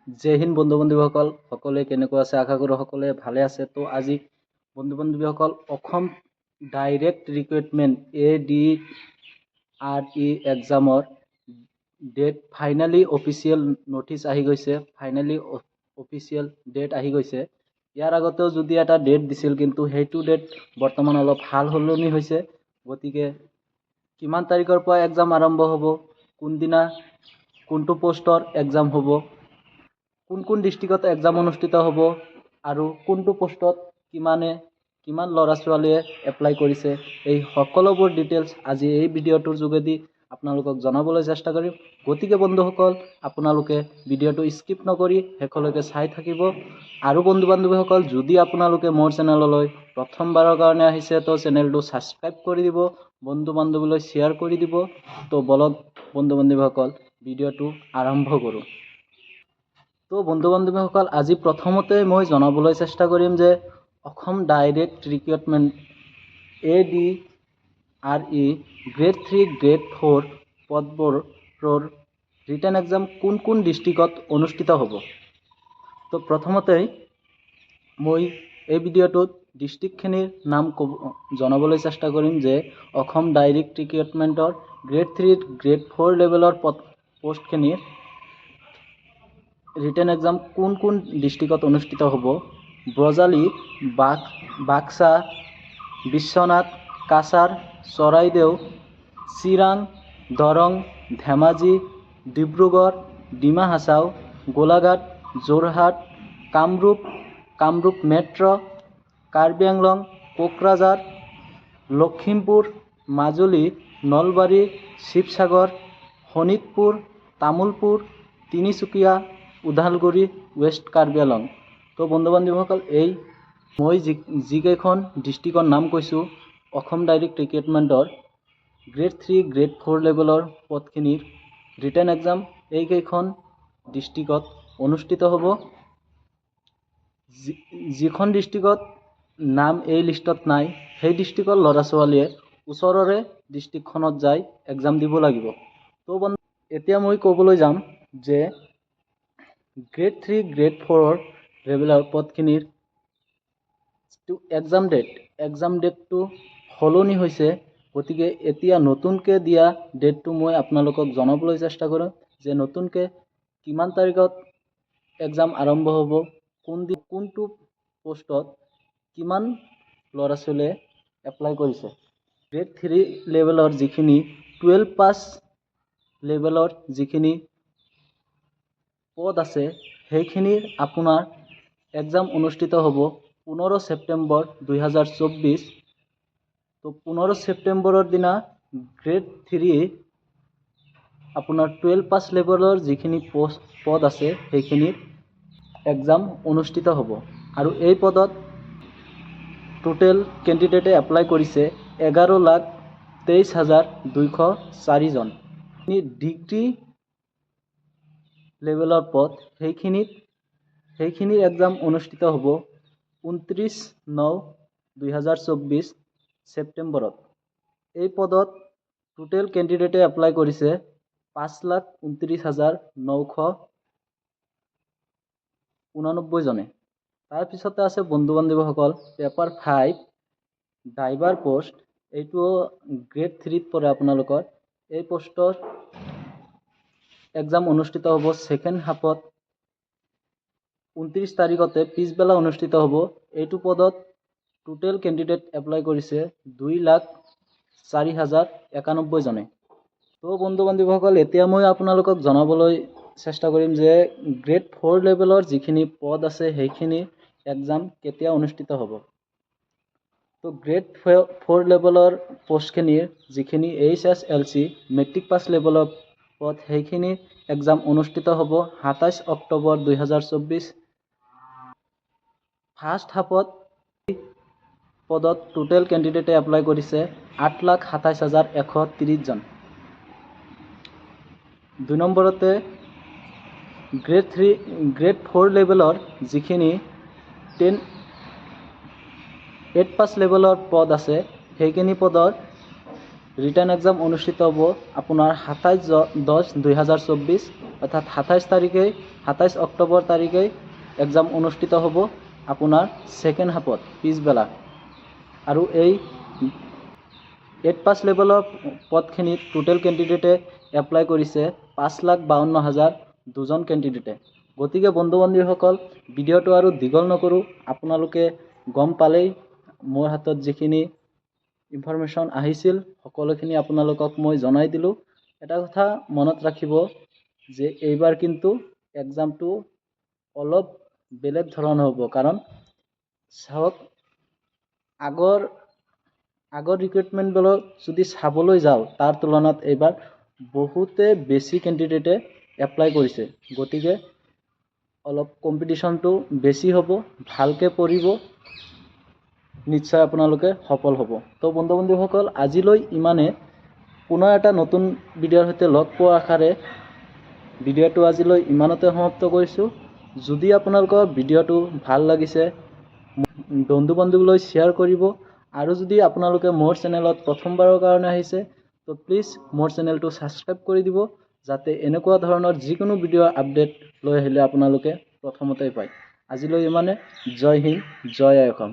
জয় হিন্দ বন্ধু বান্ধৱীসকল, সকলোৱে কেনেকুৱা আছে? আশা কৰোঁ সকলোৱে ভালে আছে। তো আজি বন্ধু বান্ধৱীসকল, অসম ডাইৰেক্ট ৰিক্ৰুইটমেণ্ট ADRE এক্সামৰ ডেট ফাইনেলি অফিচিয়েল নটিচ আহি গৈছে। ফাইনেলি অফিচিয়েল ডেট আহি গৈছে। ইয়াৰ আগতেও যদি এটা ডেট দিছিল, কিন্তু সেইটো ডেট বৰ্তমান অলপ সাল সলনি হৈছে। গতিকে কিমান তাৰিখৰ পৰা এক্সাম আৰম্ভ হ'ব, কোনদিনা কোনটো পোষ্টৰ এক্সাম হ'ব, কোন ডিষ্ট্ৰিক্টত এক্সাম অনুষ্ঠিত হ'ব আৰু কোনটো পোষ্টত কিমান ল'ৰা ছোৱালীয়ে এপ্লাই কৰিছে, এই সকলোবোৰ ডিটেইলছ আজি এই ভিডিঅ'টোৰ যোগেদি আপোনালোকক জনাবলৈ চেষ্টা কৰিম। গতিকে বন্ধুসকল, আপোনালোকে ভিডিঅ'টো স্কিপ নকৰি শেষলৈকে চাই থাকিব। আৰু বন্ধু বান্ধৱীসকল, যদি আপোনালোকে মোৰ চেনেললৈ প্ৰথমবাৰৰ কাৰণে আহিছে, তো চেনেলটো ছাবস্ক্ৰাইব কৰি দিব, বন্ধু বান্ধৱীলৈ শ্বেয়াৰ কৰি দিব। তো বলক বন্ধু বান্ধৱীসকল, ভিডিঅ'টো আৰম্ভ কৰোঁ। তো বন্ধু বান্ধৱীসকল, আজি প্ৰথমতে মই জনাবলৈ চেষ্টা কৰিম যে Assam direct recruitment ADRE grade 3 grade 4 পদবোৰৰ ৰিটেন এক্সাম কোন ডিষ্ট্ৰিক্টত অনুষ্ঠিত হ'ব। তো প্ৰথমতেই মই এই ভিডিঅ'টোত ডিষ্ট্ৰিক্টখিনিৰ নাম জনাবলৈ চেষ্টা কৰিম যে অসম ডাইৰেক্ট ৰিক্ৰুইটমেণ্টৰ গ্ৰেড 3 গ্ৰেড 4 লেভেলৰ পোষ্টখিনিৰ ৰিটেন এক্সাম কোন ডিষ্ট্ৰিক্টত অনুষ্ঠিত হ'ব। Bajali, Baksa, Biswanath, Cachar, Charaideo, Chirang, Darrang, Dhemaji, Dibrugarh, Dima Hasao, Golaghat, Jorhat, Kamrup Metro', Karbi Anglong, Kokrajhar, Lakhimpur, Majuli, Nalbari, Sivasagar, Sonitpur, Tamulpur, Tinsukia, Udalguri, West Karbi Anglong. তো বন্ধু বান্ধৱীসকল, মই যিকেইখন ডিষ্ট্ৰিক্টৰ নাম কৈছোঁ, অসম ডাইৰেক্ট ৰিক্ৰুইটমেণ্টৰ গ্ৰেড 3 গ্ৰেড 4 লেভেলৰ পদখিনিৰ ৰিটেন এক্সাম এইকেইখন ডিষ্ট্ৰিক্টত অনুষ্ঠিত হ'ব। যিখন ডিষ্ট্ৰিক্টত নাম এই লিষ্টত নাই, সেই ডিষ্ট্ৰিক্টৰ ল'ৰা ছোৱালীয়ে ওচৰৰে ডিষ্ট্ৰিক্টখনত যাই এক্সাম দিব লাগিব। তো বন্ধু, এতিয়া মই ক'বলৈ যাম যে গ্ৰেড 3 গ্ৰেড 4 লেভেলৰ পদখিনিৰ এক্সাম ডেটটো সলনি হৈছে। গতিকে এতিয়া নতুনকৈ দিয়া ডেটটো মই আপোনালোকক জনাবলৈ চেষ্টা কৰিম যে নতুনকৈ কিমান তাৰিখত এক্সাম আৰম্ভ হ'ব, কোনটো পোষ্টত কিমান ল'ৰা ছোৱালীয়ে এপ্লাই কৰিছে। গ্ৰেড 3 লেভেলৰ যিখিনি 12 পাছ লেভেলৰ যিখিনি পদ আছে, সেইখিনিৰ আপোনাৰ এক্সাম অনুষ্ঠিত হ'ব 15 ছেপ্টেম্বৰ 2024। তো 15 ছেপ্টেম্বৰৰ দিনা গ্ৰেড 3 আপোনাৰ 12 পাছ লেভেলৰ যিখিনি পদ আছে, সেইখিনিৰ এক্সাম অনুষ্ঠিত হ'ব। আৰু এই পদত টোটেল কেণ্ডিডেটে এপ্লাই কৰিছে 11,23,204 জন। ডিগ্ৰী লেভেলৰ পদ, সেইখিনিৰ এক্সাম অনুষ্ঠিত হ'ব 29/9/2024 ছেপ্টেম্বৰত। এই পদত টোটেল কেণ্ডিডেটে এপ্লাই কৰিছে 5,29,989 জনে। তাৰপিছতে আছে বন্ধু বান্ধৱীসকল, পেপাৰ 5 ড্ৰাইভাৰ পোষ্ট। এইটো গ্ৰেড 3ত পৰে আপোনালোকৰ। এই পোষ্টৰ এক্সাম অনুষ্ঠিত হ'ব ছেকেণ্ড হাফত 29 তাৰিখতে পিছবেলা অনুষ্ঠিত হ'ব। এইটো পদত টোটেল কেণ্ডিডেট এপ্লাই কৰিছে 2,04,091 জনে। তো বন্ধু বান্ধৱীসকল, এতিয়া মই আপোনালোকক জনাবলৈ চেষ্টা কৰিম যে গ্ৰেড 4 লেভেলৰ যিখিনি পদ আছে, সেইখিনি এক্সাম কেতিয়া অনুষ্ঠিত হ'ব। তো গ্ৰেড 4 লেভেলৰ পোষ্টখিনিৰ যিখিনি HSLC মেট্ৰিক পাছ লেভেলৰ পদ, সেইখিনি এক্সাম অনুষ্ঠিত হ'ব 27 অক্টোবৰ 2024। ফাৰ্ষ্ট হাফত পদত টোটেল কেণ্ডিডেটে এপ্লাই কৰিছে 8,27,130 জন। 2 নম্বৰতে গ্ৰেড 4 লেভেলৰ যিখিনি 8 পাছ লেভেলৰ পদ আছে, সেইখিনি পদৰ ৰিটাৰ্ণ এক্সাম অনুষ্ঠিত হ'ব আপোনাৰ 27/10/2024। অৰ্থাৎ 27 অক্টোবৰ তাৰিখে এক্সাম অনুষ্ঠিত হ'ব আপোনাৰ ছেকেণ্ড হাফত পিছবেলা। আৰু এই 8 পাছ লেভেলৰ পদখিনিত টোটেল কেণ্ডিডেটে এপ্লাই কৰিছে 5,52,000 কেণ্ডিডেটে। গতিকে বন্ধু বান্ধৱীসকল, ভিডিঅ'টো আৰু দীঘল নকৰোঁ, আপোনালোকে গম পালেই মোৰ হাতত যিখিনি ইনফৰমেশ্যন আহিছিল সকলোখিনি আপোনালোকক মই জনাই দিলোঁ। এটা কথা মনত ৰাখিব যে এইবাৰ কিন্তু এক্সামটো অলপ বেলেগ ধৰণৰ হ'ব, কাৰণ চাওক আগৰ ৰিক্ৰুটমেণ্টবিলাক যদি চাবলৈ যাওঁ তাৰ তুলনাত এইবাৰ বহুতে বেছি কেণ্ডিডেটে এপ্লাই কৰিছে। গতিকে অলপ কম্পিটিশ্যনটো বেছি হ'ব, ভালকৈ পঢ়িব, নিশ্চয় আপোনালোকে সফল হ'ব। তো বন্ধু বান্ধৱীসকল, আজিলৈ ইমানে। পুনৰ এটা নতুন ভিডিঅ'ৰ সৈতে লগ পোৱাৰ আশাৰে ভিডিঅ'টো আজিলৈ ইমানতে সমাপ্ত কৰিছোঁ। যদি আপোনালোকৰ ভিডিঅ'টো ভাল লাগিছে বন্ধু বান্ধৱীলৈ শ্বেয়াৰ কৰিব। আৰু যদি আপোনালোকে মোৰ চেনেলত প্ৰথমবাৰৰ কাৰণে আহিছে তো প্লিজ মোৰ চেনেলটো ছাবস্ক্ৰাইব কৰি দিব, যাতে এনেকুৱা ধৰণৰ যিকোনো ভিডিঅ' আপডেট লৈ আহিলে আপোনালোকে প্ৰথমতে পায়। আজিলৈ ইমানে। জয় হিন্দ, জয় আই অসম।